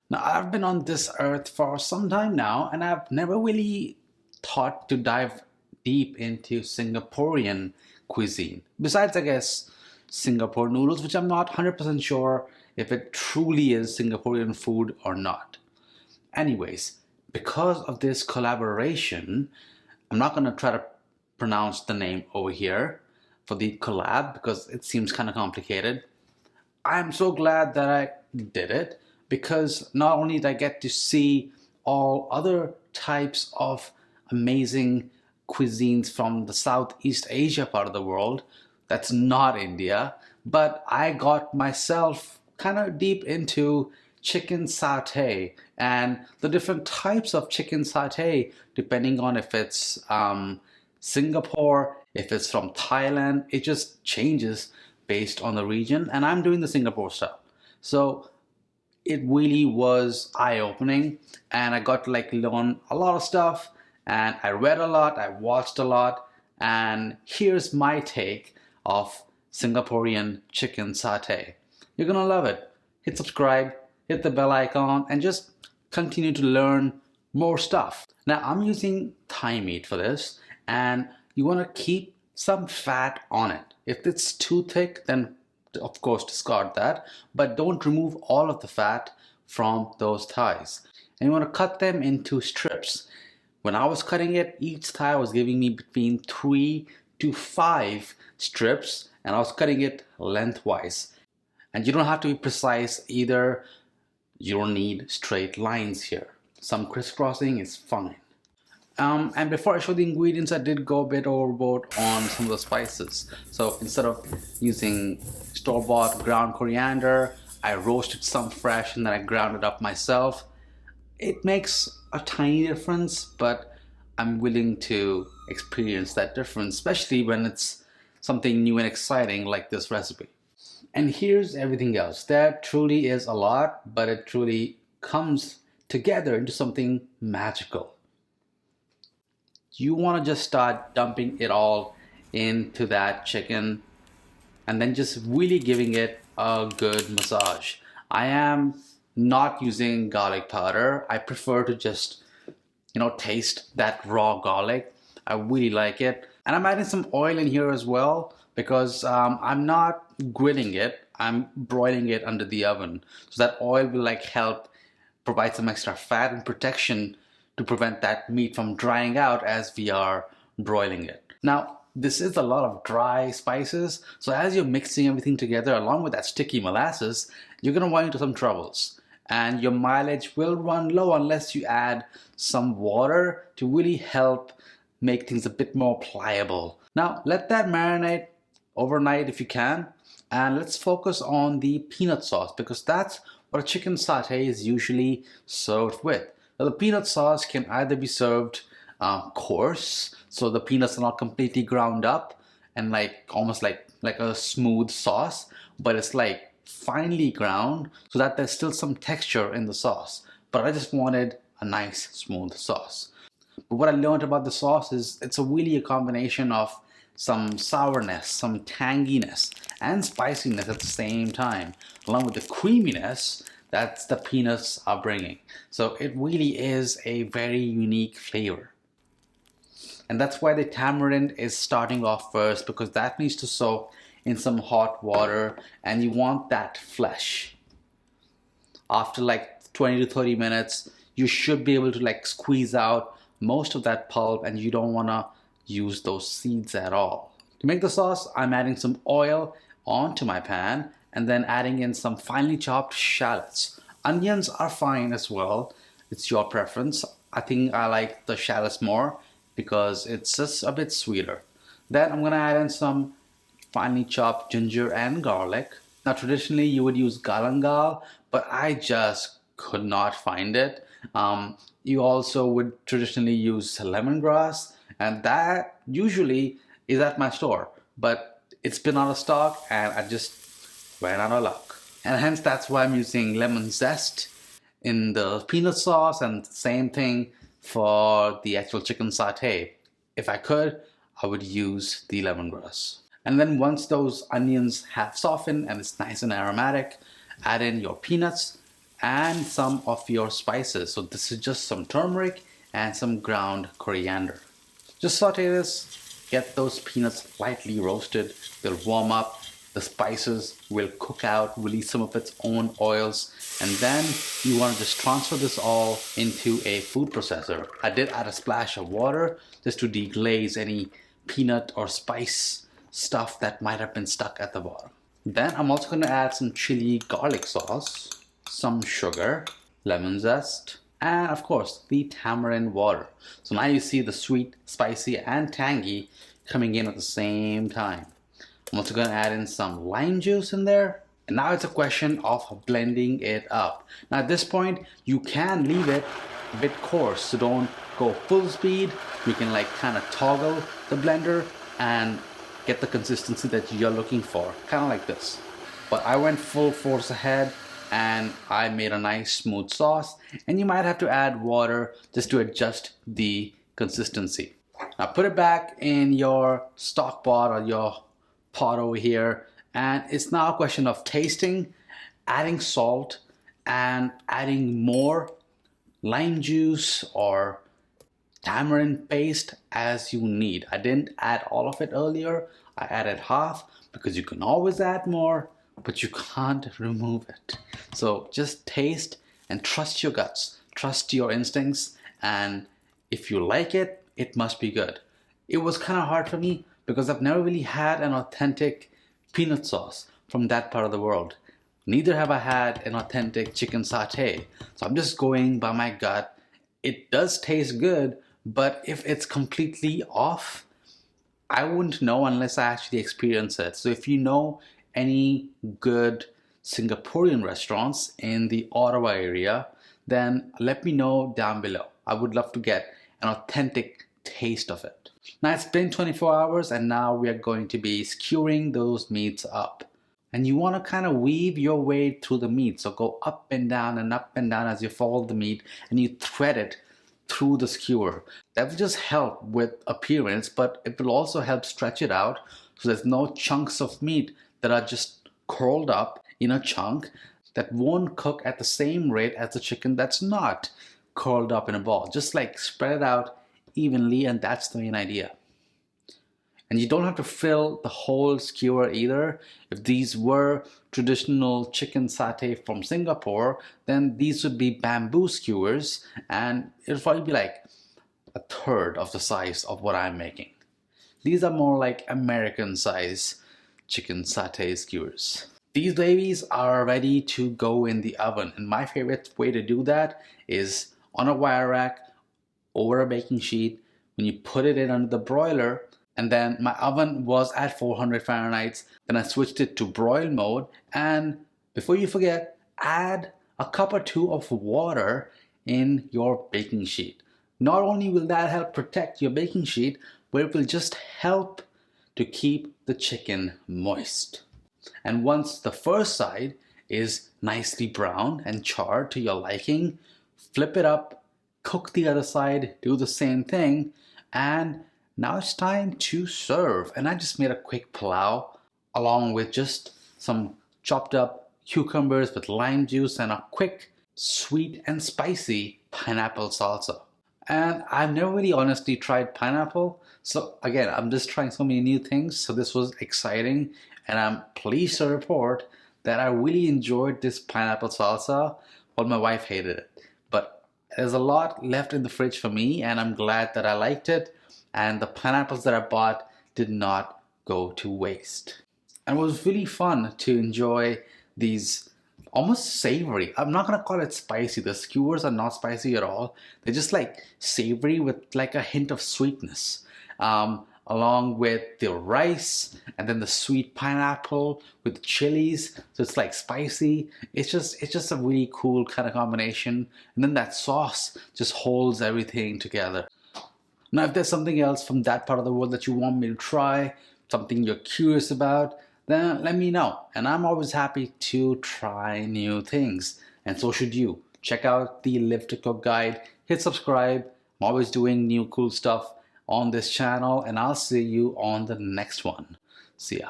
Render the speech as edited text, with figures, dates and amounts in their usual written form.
Now, I've been on this earth for some time now, and I've never really thought to dive deep into Singaporean cuisine. Besides, I guess, Singapore noodles, which I'm not 100% sure if it truly is Singaporean food or not. Anyways, because of this collaboration, I'm not going to try to pronounce the name over here for the collab because it seems kind of complicated. I'm so glad that I did it because not only did I get to see all other types of amazing cuisines from the Southeast Asia part of the world, that's not India, but I got myself kind of deep into chicken satay and the different types of chicken satay depending on if it's Singapore, if it's from Thailand, it just changes based on the region. And I'm doing the Singapore style. So it really was eye-opening and I got to like learn a lot of stuff and I read a lot, I watched a lot, and here's my take of Singaporean chicken satay. You're gonna love it. Hit subscribe, hit the bell icon, and just continue to learn more stuff. Now I'm using thigh meat for this, and you want to keep some fat on it. If it's too thick, then of course discard that, but don't remove all of the fat from those thighs. And you want to cut them into strips. When I was cutting it, each thigh was giving me between 3 to 5 strips, and I was cutting it lengthwise. And you don't have to be precise either. You don't need straight lines here. Some crisscrossing is fine. And before I show the ingredients, I did go a bit overboard on some of the spices. So instead of using store-bought ground coriander, I roasted some fresh and then I ground it up myself. It makes a tiny difference, but I'm willing to experience that difference, especially when it's something new and exciting like this recipe. And here's everything else. That truly is a lot, but it truly comes together into something magical. You want to just start dumping it all into that chicken and then just really giving it a good massage. I am not using garlic powder. I prefer to just, taste that raw garlic. I really like it. And I'm adding some oil in here as well because I'm not grilling it. I'm broiling it under the oven. So that oil will help provide some extra fat and protection to prevent that meat from drying out as we are broiling it. Now, this is a lot of dry spices, so as you're mixing everything together along with that sticky molasses, you're going to run into some troubles. And your mileage will run low unless you add some water to really help make things a bit more pliable. Now, let that marinate overnight if you can, and let's focus on the peanut sauce because that's what a chicken satay is usually served with. Now, the peanut sauce can either be served coarse, so the peanuts are not completely ground up and almost like a smooth sauce, but it's finely ground so that there's still some texture in the sauce. But I just wanted a nice smooth sauce. But what I learned about the sauce is it's really a combination of some sourness, some tanginess, and spiciness at the same time, along with the creaminess that the peanuts are bringing. So it really is a very unique flavor. And that's why the tamarind is starting off first, because that needs to soak in some hot water and you want that flesh. After 20 to 30 minutes, you should be able to squeeze out most of that pulp and you don't want to use those seeds at all. To make the sauce, I'm adding some oil onto my pan and then adding in some finely chopped shallots. Onions are fine as well. It's your preference. I think I like the shallots more because it's just a bit sweeter. Then I'm gonna add in some finely chopped ginger and garlic. Now traditionally you would use galangal, but I just could not find it. You also would traditionally use lemongrass, and that usually is at my store, but it's been out of stock and I just ran out of luck. And hence that's why I'm using lemon zest in the peanut sauce, and same thing for the actual chicken satay. If I could, I would use the lemongrass. And then once those onions have softened and it's nice and aromatic, add in your peanuts and some of your spices. So this is just some turmeric and some ground coriander. Just saute this, get those peanuts lightly roasted. They'll warm up, the spices will cook out, release some of its own oils, and then you want to just transfer this all into a food processor. I did add a splash of water just to deglaze any peanut or spice stuff that might have been stuck at the bottom. Then I'm also going to add some chili garlic sauce, some sugar, lemon zest, and of course the tamarind water. So now you see the sweet, spicy, and tangy coming in at the same time. I'm also going to add in some lime juice in there. And now it's a question of blending it up. Now at this point, you can leave it a bit coarse, so don't go full speed. You can like kind of toggle the blender and get the consistency that you're looking for, kind of like this. But I went full force ahead and I made a nice smooth sauce, and you might have to add water just to adjust the consistency. Now put it back in your stock pot or your pot over here, and it's now a question of tasting, adding salt, and adding more lime juice or tamarind paste as you need. I didn't add all of it earlier. I added half because you can always add more, but you can't remove it. So just taste and trust your guts, trust your instincts, and if you like it, it must be good. It was kind of hard for me because I've never really had an authentic peanut sauce from that part of the world. Neither have I had an authentic chicken satay. So I'm just going by my gut. It does taste good, but if it's completely off, I wouldn't know unless I actually experience it. So if you know any good Singaporean restaurants in the Ottawa area, then let me know down below. I would love to get an authentic taste of it. Now it's been 24 hours and now we are going to be skewering those meats up. And you want to kind of weave your way through the meat. So go up and down as you fold the meat and you thread it through the skewer. That will just help with appearance, but it will also help stretch it out so there's no chunks of meat that are just curled up in a chunk that won't cook at the same rate as the chicken that's not curled up in a ball. Just like spread it out evenly, and that's the main idea. And you don't have to fill the whole skewer either. If these were traditional chicken satay from Singapore, then these would be bamboo skewers, and it'll probably be like a third of the size of what I'm making. These are more like American size chicken satay skewers. These babies are ready to go in the oven, and my favorite way to do that is on a wire rack over a baking sheet. When you put it in under the broiler, and then my oven was at 400 Fahrenheit. Then I switched it to broil mode, and before you forget, add a cup or two of water in your baking sheet. Not only will that help protect your baking sheet, but it will just help to keep the chicken moist. And once the first side is nicely browned and charred to your liking, flip it up, cook the other side, do the same thing, and now it's time to serve. And I just made a quick pulao along with just some chopped up cucumbers with lime juice and a quick sweet and spicy pineapple salsa. And I've never really honestly tried pineapple. So again, I'm just trying so many new things. So this was exciting, and I'm pleased to report that I really enjoyed this pineapple salsa while my wife hated it. But there's a lot left in the fridge for me, and I'm glad that I liked it. And the pineapples that I bought did not go to waste. And it was really fun to enjoy these almost savory. I'm not gonna call it spicy. The skewers are not spicy at all. They're just like savory with like a hint of sweetness. Along with the rice and then the sweet pineapple with chilies. So it's like spicy. It's just a really cool kind of combination. And then that sauce just holds everything together. Now, if there's something else from that part of the world that you want me to try, something you're curious about, then let me know. And I'm always happy to try new things. And so should you. Check out the Live to Cook guide. Hit subscribe. I'm always doing new cool stuff on this channel. And I'll see you on the next one. See ya.